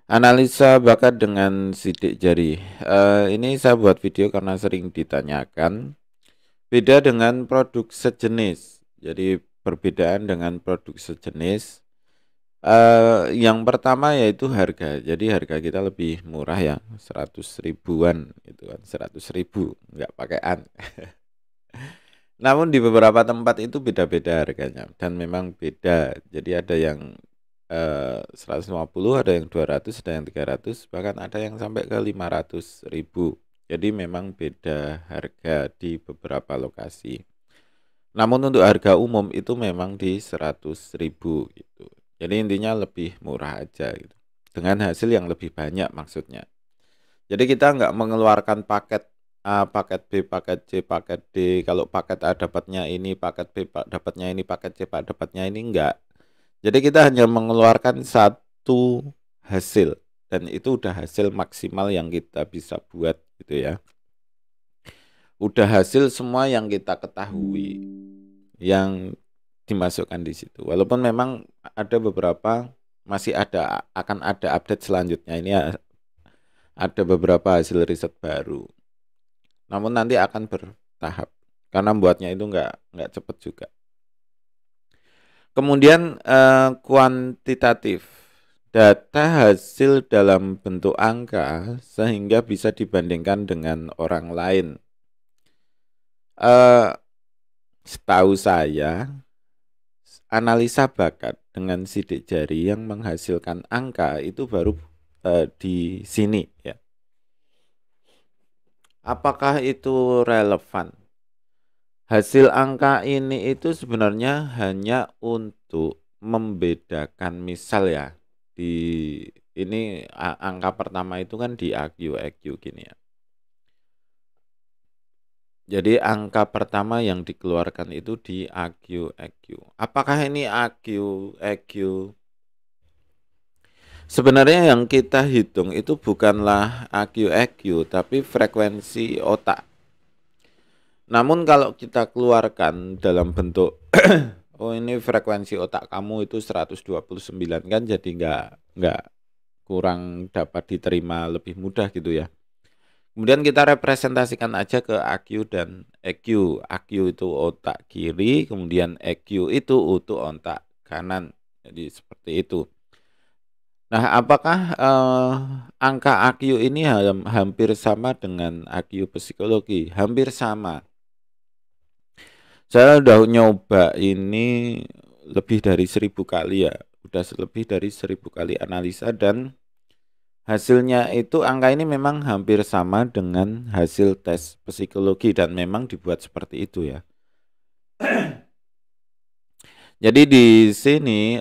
Analisa bakat dengan sidik jari. Ini saya buat video karena sering ditanyakan. Beda dengan produk sejenis. Jadi perbedaan dengan produk sejenis. Yang pertama yaitu harga. Jadi harga kita lebih murah ya, 100 ribuan gitu kan, 100 ribu, nggak pakai an. Namun di beberapa tempat itu beda-beda harganya dan memang beda. Jadi ada yang 150, ada yang 200, ada yang 300, bahkan ada yang sampai ke 500 ribu. Jadi memang beda harga di beberapa lokasi. Namun untuk harga umum itu memang di 100 ribu gitu. Jadi intinya lebih murah aja gitu. Dengan hasil yang lebih banyak maksudnya. Jadi kita nggak mengeluarkan paket A, paket B, paket C, paket D. Kalau paket A dapatnya ini, paket B dapatnya ini, paket C dapatnya ini, enggak. Jadi kita hanya mengeluarkan satu hasil dan itu udah hasil maksimal yang kita bisa buat gitu ya. Udah hasil semua yang kita ketahui yang dimasukkan di situ. Walaupun memang ada beberapa masih akan ada update selanjutnya. Ini ada beberapa hasil riset baru. Namun nanti akan bertahap karena buatnya itu nggak cepet juga. Kemudian kuantitatif, data hasil dalam bentuk angka sehingga bisa dibandingkan dengan orang lain. Eh, Setahu saya, analisa bakat dengan sidik jari yang menghasilkan angka itu baru di sini ya. Apakah itu relevan? Hasil angka ini itu sebenarnya hanya untuk membedakan, misal ya, di ini angka pertama itu kan di AQ EQ gini ya. Jadi angka pertama yang dikeluarkan itu di AQ EQ. Apakah ini AQ EQ? Sebenarnya yang kita hitung itu bukanlah AQ EQ tapi frekuensi otak. Namun kalau kita keluarkan dalam bentuk oh ini frekuensi otak kamu itu 129 kan, jadi nggak kurang dapat diterima lebih mudah gitu ya. Kemudian kita representasikan aja ke AQ dan EQ. AQ itu otak kiri, kemudian EQ itu untuk otak kanan. Jadi seperti itu. Nah, apakah angka AQ ini hampir sama dengan AQ psikologi? Hampir sama. Saya udah nyoba ini lebih dari 1000 kali ya. Udah lebih dari 1000 kali analisa dan hasilnya itu angka ini memang hampir sama dengan hasil tes psikologi dan memang dibuat seperti itu ya. Jadi di sini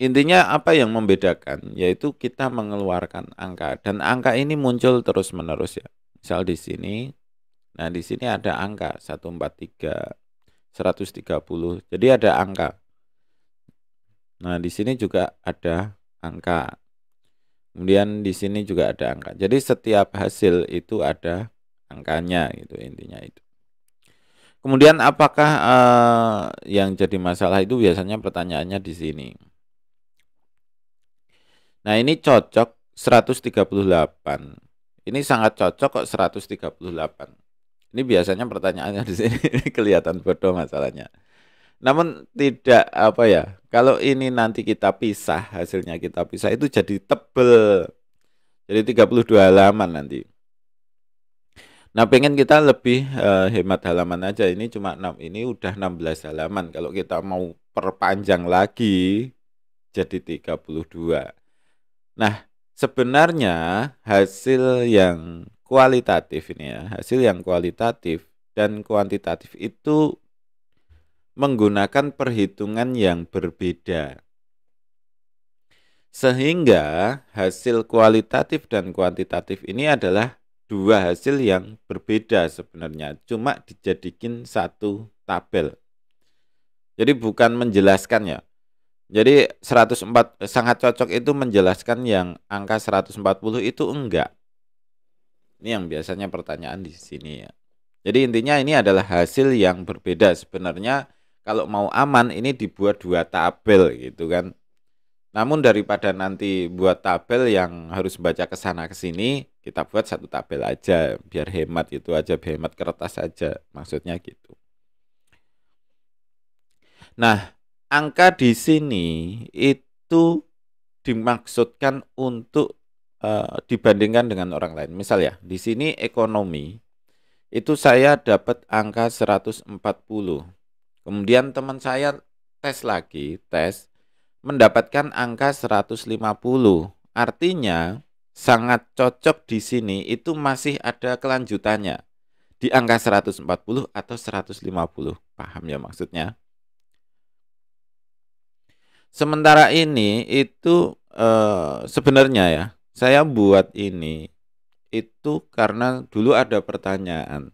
intinya apa yang membedakan yaitu kita mengeluarkan angka dan angka ini muncul terus-menerus ya. Misal di sini, nah di sini ada angka 143, 130. Jadi ada angka. Nah, di sini juga ada angka. Kemudian di sini juga ada angka. Jadi setiap hasil itu ada angkanya gitu intinya itu. Kemudian apakah yang jadi masalah itu biasanya pertanyaannya di sini. Nah, ini cocok 138. Ini sangat cocok kok 138. Ini biasanya pertanyaannya di sini kelihatan bodoh masalahnya. Namun tidak apa ya, kalau ini nanti kita pisah, hasilnya kita pisah itu jadi tebel. Jadi 32 halaman nanti. Nah, pengen kita lebih hemat halaman aja. Ini cuma 6, ini udah 16 halaman. Kalau kita mau perpanjang lagi jadi 32. Nah, sebenarnya hasil yang kualitatif ini ya, hasil yang kualitatif dan kuantitatif itu menggunakan perhitungan yang berbeda. Sehingga hasil kualitatif dan kuantitatif ini adalah dua hasil yang berbeda sebenarnya, cuma dijadikan satu tabel. Jadi bukan menjelaskan ya. Jadi 104 sangat cocok itu menjelaskan yang angka 140 itu enggak. Ini yang biasanya pertanyaan di sini ya. Jadi intinya ini adalah hasil yang berbeda sebenarnya. Kalau mau aman ini dibuat dua tabel gitu kan. Namun daripada nanti buat tabel yang harus baca ke sana ke sini, kita buat satu tabel aja biar hemat, itu aja, hemat kertas aja, maksudnya gitu. Nah, angka di sini itu dimaksudkan untuk dibandingkan dengan orang lain. Misal ya, di sini ekonomi itu saya dapat angka 140. Kemudian teman saya tes mendapatkan angka 150. Artinya sangat cocok di sini itu masih ada kelanjutannya di angka 140 atau 150. Paham ya maksudnya? Sementara ini itu sebenarnya ya, saya buat ini itu karena dulu ada pertanyaan.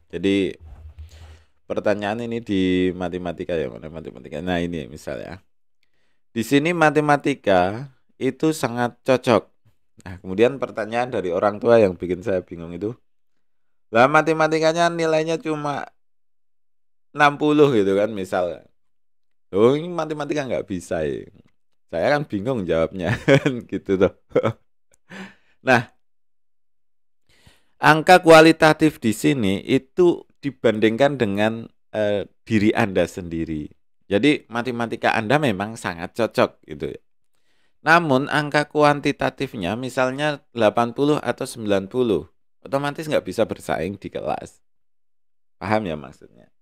Jadi pertanyaan ini di matematika ya, mana matematika. Nah, ini misalnya. Di sini matematika itu sangat cocok. Nah, kemudian pertanyaan dari orang tua yang bikin saya bingung itu, lah matematikanya nilainya cuma 60 gitu kan misal. Oh, ini matematika nggak bisa ya. Saya kan bingung jawabnya gitu tuh. Nah, angka kualitatif di sini itu dibandingkan dengan diri Anda sendiri. Jadi matematika Anda memang sangat cocok gitu ya. Namun angka kuantitatifnya misalnya 80 atau 90, otomatis nggak bisa bersaing di kelas. Paham ya maksudnya?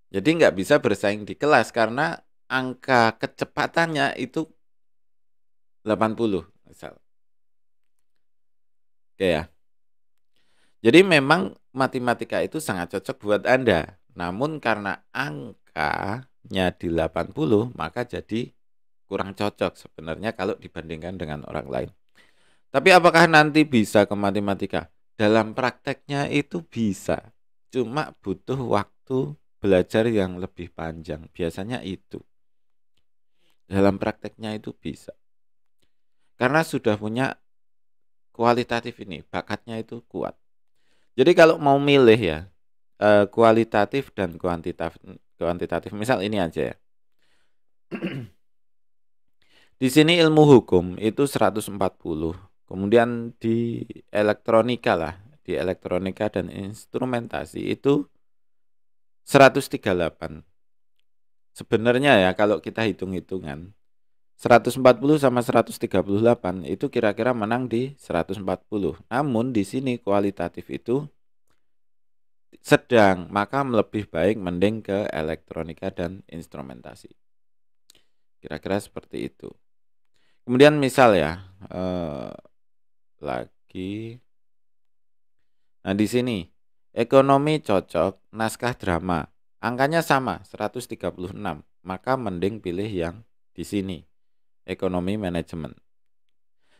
Jadi nggak bisa bersaing di kelas karena angka kecepatannya itu 80 misal. Oke ya. Jadi memang matematika itu sangat cocok buat Anda. Namun karena angkanya di 80, maka jadi kurang cocok sebenarnya kalau dibandingkan dengan orang lain. Tapi apakah nanti bisa ke matematika? Dalam prakteknya itu bisa. Cuma butuh waktu belajar yang lebih panjang. Biasanya itu. Dalam prakteknya itu bisa. Karena sudah punya kualitatif ini, bakatnya itu kuat. Jadi kalau mau milih ya, kualitatif dan kuantitatif. Misal ini aja ya. Di sini ilmu hukum itu 140. Kemudian di elektronika lah, di elektronika dan instrumentasi itu 138. Sebenarnya ya kalau kita hitung-hitungan 140 sama 138 itu kira-kira menang di 140. Namun di sini kualitatif itu sedang, maka lebih baik mending ke elektronika dan instrumentasi. Kira-kira seperti itu. Kemudian misal ya, lagi. Nah, di sini ekonomi cocok, naskah drama. Angkanya sama, 136. Maka mending pilih yang di sini, ekonomi manajemen.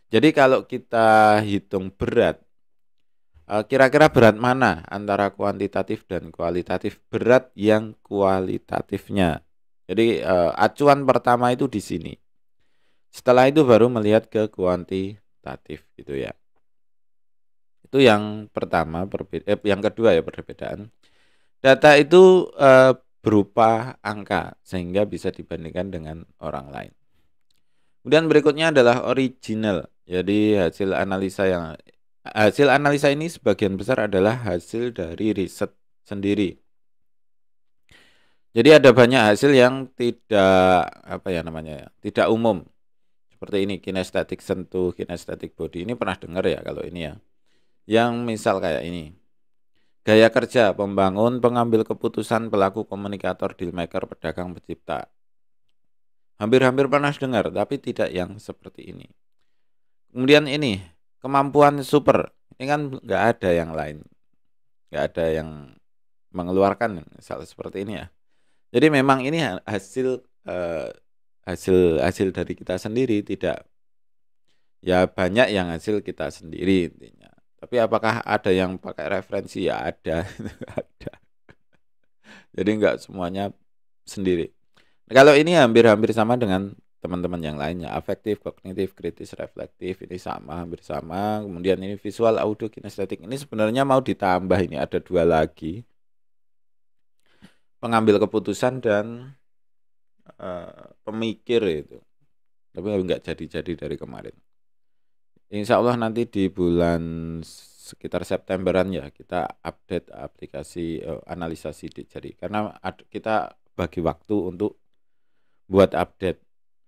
Jadi kalau kita hitung berat, kira-kira berat mana antara kuantitatif dan kualitatif? Berat yang kualitatifnya. Jadi acuan pertama itu di sini. Setelah itu baru melihat ke kuantitatif gitu ya. Itu yang pertama, yang kedua ya perbedaan. Data itu berupa angka sehingga bisa dibandingkan dengan orang lain. Kemudian berikutnya adalah original. Jadi hasil analisa ini sebagian besar adalah hasil dari riset sendiri. Jadi ada banyak hasil yang tidak tidak umum. Seperti ini, kinestetik sentuh, kinestetik body. Ini pernah dengar ya kalau ini ya. Yang misal kayak ini. Gaya kerja, pembangun, pengambil keputusan, pelaku, komunikator, dealmaker, pedagang, pencipta. Hampir-hampir pernah dengar, tapi tidak yang seperti ini. Kemudian ini, kemampuan super. Ini kan nggak ada yang lain. Nggak ada yang mengeluarkan misal seperti ini ya. Jadi memang ini hasil dari kita sendiri, tidak ya, banyak yang hasil kita sendiri intinya. Tapi apakah ada yang pakai referensi? Ya ada, ada. Jadi nggak semuanya sendiri. Kalau ini hampir-hampir sama dengan teman-teman yang lainnya. Afektif, kognitif, kritis, reflektif ini sama, hampir sama. Kemudian ini visual, audio, kinestetik. Ini sebenarnya mau ditambah, ini ada 2 lagi. Pengambil keputusan dan pemikir itu, tapi nggak jadi-jadi dari kemarin. Insya Allah nanti di bulan sekitar Septemberan ya kita update aplikasi analisa sidik jari, karena kita bagi waktu untuk buat update,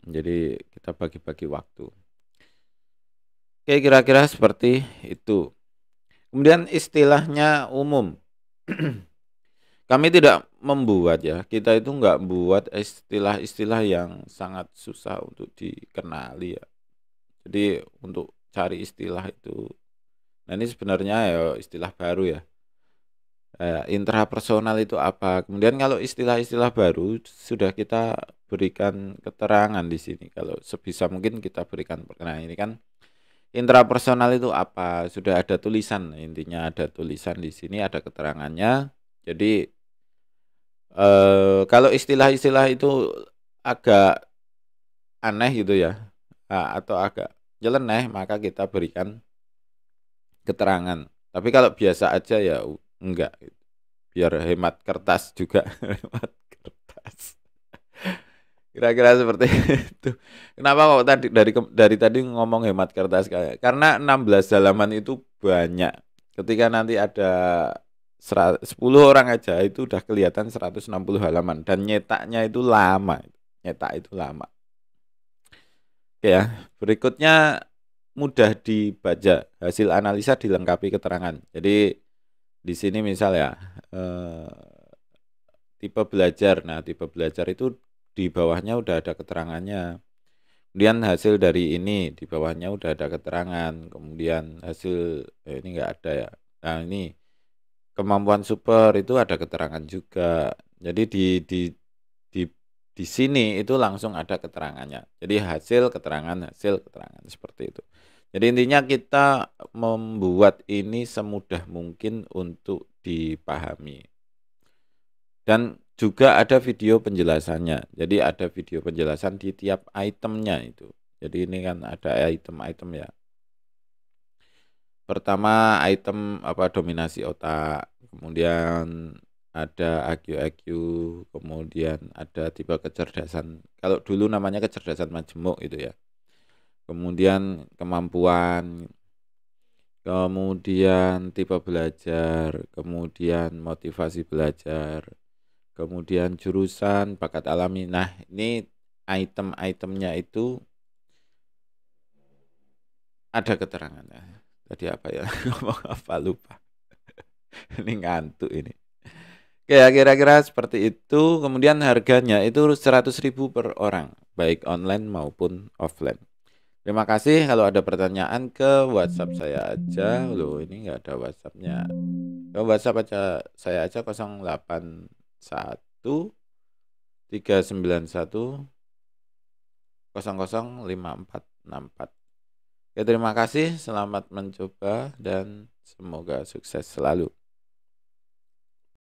jadi kita bagi-bagi waktu. Oke, kira-kira seperti itu. Kemudian istilahnya umum. Kami tidak membuat ya, kita itu nggak buat istilah-istilah yang sangat susah untuk dikenali ya. Jadi untuk cari istilah itu, nah ini sebenarnya ya istilah baru ya. Intrapersonal itu apa? Kemudian kalau istilah-istilah baru sudah kita berikan keterangan di sini. Kalau sebisa mungkin kita berikan. Nah ini kan intrapersonal itu apa? Sudah ada tulisan, intinya ada tulisan di sini, ada keterangannya. Jadi kalau istilah-istilah itu agak aneh gitu ya, atau agak nyeleneh, maka kita berikan keterangan. Tapi kalau biasa aja ya enggak. Biar hemat kertas juga, hemat kertas. Kira-kira seperti itu. Kenapa kok dari tadi ngomong hemat kertas kayak? Karena 16 halaman itu banyak. Ketika nanti ada 10 orang aja itu udah kelihatan 160 halaman dan nyetaknya itu lama. Nyetak itu lama. Oke ya, berikutnya mudah dibaca. Hasil analisa dilengkapi keterangan. Jadi di sini misal ya tipe belajar. Nah, tipe belajar itu di bawahnya udah ada keterangannya. Kemudian hasil dari ini di bawahnya udah ada keterangan. Kemudian hasil ini enggak ada ya. Nah, ini kemampuan super itu ada keterangan juga. Jadi di di sini itu langsung ada keterangannya. Jadi hasil keterangan seperti itu. Jadi intinya kita membuat ini semudah mungkin untuk dipahami. Dan juga ada video penjelasannya. Jadi ada video penjelasan di tiap itemnya itu. Jadi ini kan ada item-item ya. Pertama item dominasi otak, kemudian ada IQ, kemudian ada tipe kecerdasan. Kalau dulu namanya kecerdasan majemuk itu ya. Kemudian kemampuan, kemudian tipe belajar, kemudian motivasi belajar, kemudian jurusan, bakat alami. Nah, ini item-itemnya itu ada keterangannya. Tadi apa ya? Ngomong apa lupa. Ini ngantuk ini. Ya, kira-kira seperti itu. Kemudian harganya itu 100.000 per orang, baik online maupun offline. Terima kasih. Kalau ada pertanyaan ke WhatsApp saya aja. Loh, ini nggak ada WhatsAppnya. Ke WhatsApp aja saya aja 081 391 005464. Oke, terima kasih. Selamat mencoba dan semoga sukses selalu.